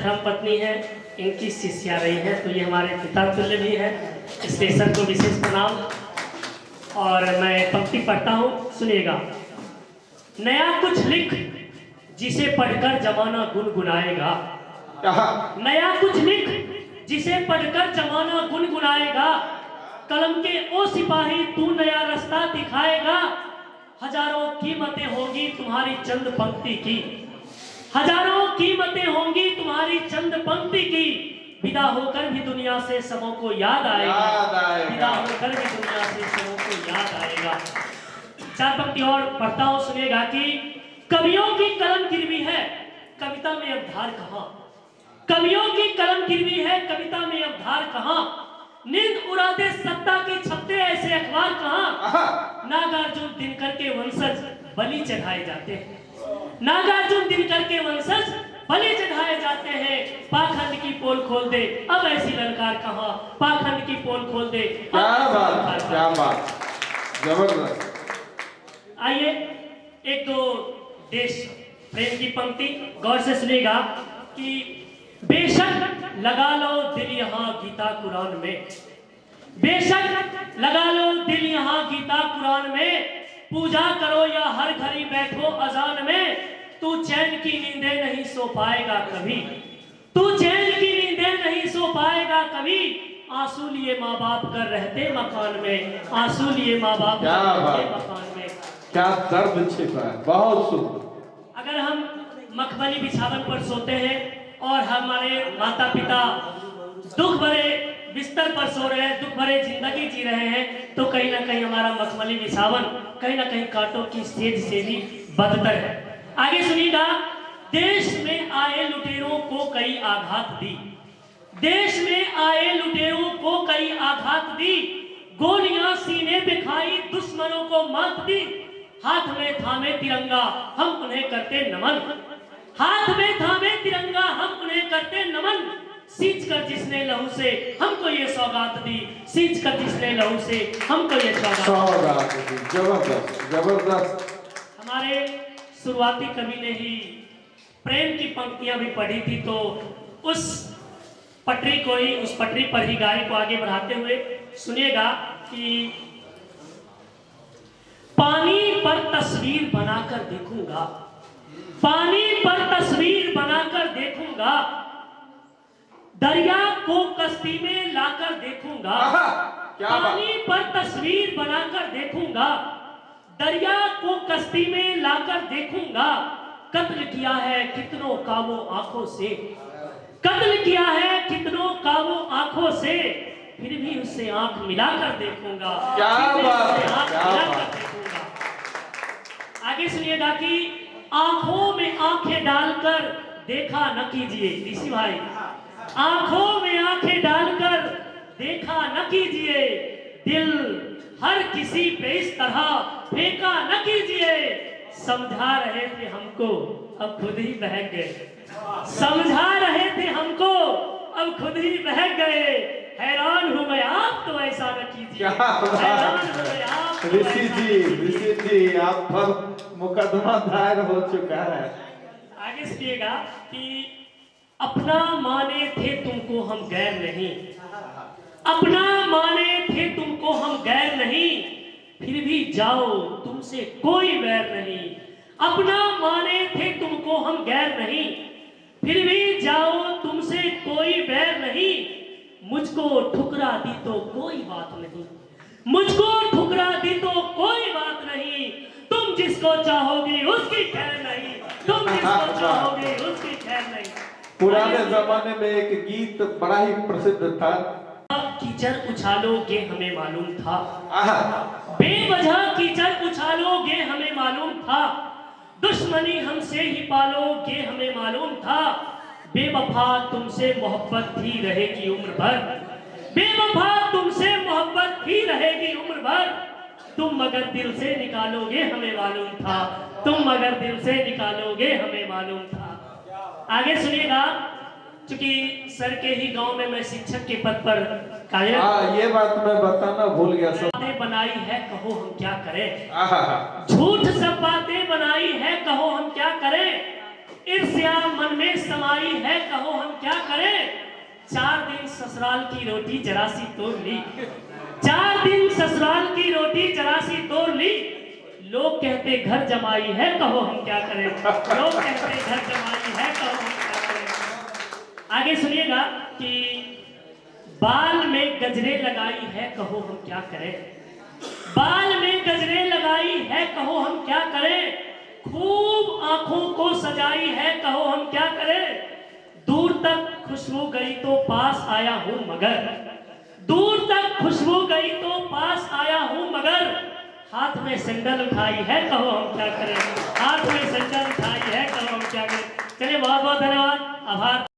धर्म पत्नी है, इनकी शिष्या रही है, तो ये हमारे पिता तुल्य भी है, इसलिए सबको विशेष प्रणाम। और मैं पंक्ति पढ़ता हूँ, सुनिएगा। नया कुछ लिख जिसे पढ़कर जमाना गुनगुनाएगा, नया कुछ लिख जिसे पढ़कर जमाना गुनगुनाएगा, कलम के ओ सिपाही तू नया रास्ता दिखाएगा। हजारों कीमतें होंगी तुम्हारी चंद पंक्ति की, हजारों कीमतें होंगी तुम्हारी चंद पंक्ति की, विदा होकर भी दुनिया से सबों को याद आएगा, विदा होकर भी दुनिया से सबों को याद आएगा। चार पंक्ति और पढ़ता हूं, सुनिएगा कि कवियों की कलम गिरवी है, कविता में अब धार कहां, कवियों की कलम गिरवी है, कविता में अब धार कहां, नींद उड़ा दे सत्ता के छपते ऐसे अखबार कहां, नागार्जुन दिनकर के वंशज बलि चढ़ाए जाते हैं, नागार्जुन दिनकर के वंशज बलि चढ़ाए जाते हैं, पाखंड की पोल खोल दे अब ऐसी ललकार कहां, पाखंड की पोल खोल दे। क्या बात, क्या बात, जबरदस्त। आइए एक दो देश प्रेम की पंक्ति गौर से सुनिएगा कि बेशक लगा लो दिल यहाँ गीता कुरान में, बेशक लगा लो दिल यहाँ गीता कुरान में, पूजा करो या हर घड़ी बैठो अजान में, तू चैन की नींदें नहीं सो पाएगा कभी, तू चैन की नींदें नहीं सो पाएगा कभी, आंसू लिए माँ बाप कर रहते मकान में, आंसू लिए माँ बाप कर रहते मकान में। क्या दर्द छिपा है, बहुत सुंदर। अगर हम मखमली बिछावन पर सोते हैं और हमारे माता पिता दुख भरे बिस्तर पर सो रहे हैं, दुख भरे जिंदगी जी रहे हैं, तो कहीं ना कहीं हमारा मखमली बिछावन कहीं ना कहीं कांटों की सेज से भी बदतर है। आगे सुनिएगा, देश में आए लुटेरों को कई आघात दी, देश में आए लुटेरों को कई आघात दी, गोलियां सीने पे खाई दुश्मनों को मात दी, हाथ में थामे तिरंगा हम उन्हें करते नमन, हाथ में थामे तिरंगा हम उन्हें करते नमन, सींच कर जिसने लहू से हमको ये सौगात दी, सींच कर जिसने लहू से हमको ये सौगात दी। जबरदस्त, जबरदस्त। हमारे शुरुआती कवि ने ही प्रेम की पंक्तियां भी पढ़ी थी, तो उस पटरी को ही, उस पटरी पर ही गाड़ी को आगे बढ़ाते हुए सुनिएगा कि पानी पर तस्वीर बनाकर देखूंगा, पानी पर तस्वीर बनाकर देखूंगा, दरिया को कश्ती में लाकर देखूंगा, पानी पर तस्वीर बनाकर देखूंगा, दरिया को कश्ती में लाकर देखूंगा, कत्ल किया है कितनों कामों आंखों से, कत्ल किया है कितनों कामों आंखों से, फिर भी उससे आंख मिलाकर देखूंगा, क्या बात, क्या बात। आगे सुनिएगा कि आंखों में आंखें डालकर देखा न कीजिए, ऋषि भाई, आंखों में आंखें डालकर देखा न कीजिए, दिल हर किसी पे इस तरह फेंका न कीजिए, समझा रहे थे हमको अब खुद ही बहक गए, समझा रहे थे हमको अब खुद ही बहक गए, हैरान हूं मैं आप तो ऐसा न कीजिए, हैरान हूं मैं आप तो ऋषि जी आप पर मुकदमा दायर हो चुका है। आगे सुनिएगा कि अपना माने थे तुमको हम गैर नहीं, अपना माने थे तुमको हम गैर नहीं, फिर भी जाओ तुमसे कोई वैर नहीं, अपना माने थे तुमको हम गैर नहीं, फिर भी जाओ तुमसे कोई वैर नहीं, मुझको ठुकरा दी तो कोई बात नहीं, मुझको ठुकरा दी तो कोई बात नहीं, तुम जिसको चाहोगे उसकी खैर नहीं, तुम जिसको चाहोगे उसकी खैर नहीं। पुराने जमाने में एक गीत बड़ा ही प्रसिद्ध था, कीचड़ उछालोगे हमें मालूम था, बेवजह कीचड़ उछालोगे हमें मालूम था, दुश्मनी हमसे ही पालोगे हमें मालूम था, बेवफा तुमसे मोहब्बत ही रहेगी उम्र भर, बेवफा तुमसे मोहब्बत ही रहेगी उम्र भर, तुम मगर दिल से निकालोगे हमें मालूम था, तुम मगर दिल से निकालोगे हमें मालूम था। आगे सुनिएगा, चूंकि सर के ही गांव में मैं शिक्षक के पद पर कार्यरत, ये बात मैं बताना भूल गया। सब बातें बनाई है कहो हम क्या करें, झूठ सब बातें बनाई है कहो हम क्या करें, ईर्ष्या मन में समाई है कहो हम क्या ससुराल की रोटी जरा सी तोड़ ली, 4 दिन ससुराल की रोटी जरा सी तोड़ ली। लोग कहते घर जमाई है, कहो हम क्या करें। लोग कहते घर जमाई है, कहो हम क्या करें। आगे सुनिएगा कि बाल में गजरे लगाई है, कहो हम क्या करें। बाल में गजरे लगाई है, कहो हम क्या करें। खूब आंखों को सजाई है, कहो हम क्या करें। दूर तक खुशबू गई तो पास आया हूं मगर, दूर तक खुशबू गई तो पास आया हूं मगर, हाथ में सैंडल उठाई है, कहो हम क्या करें। हाथ में सैंडल उठाई है, कहो हम क्या करें। चलिए बहुत बहुत धन्यवाद, आभार।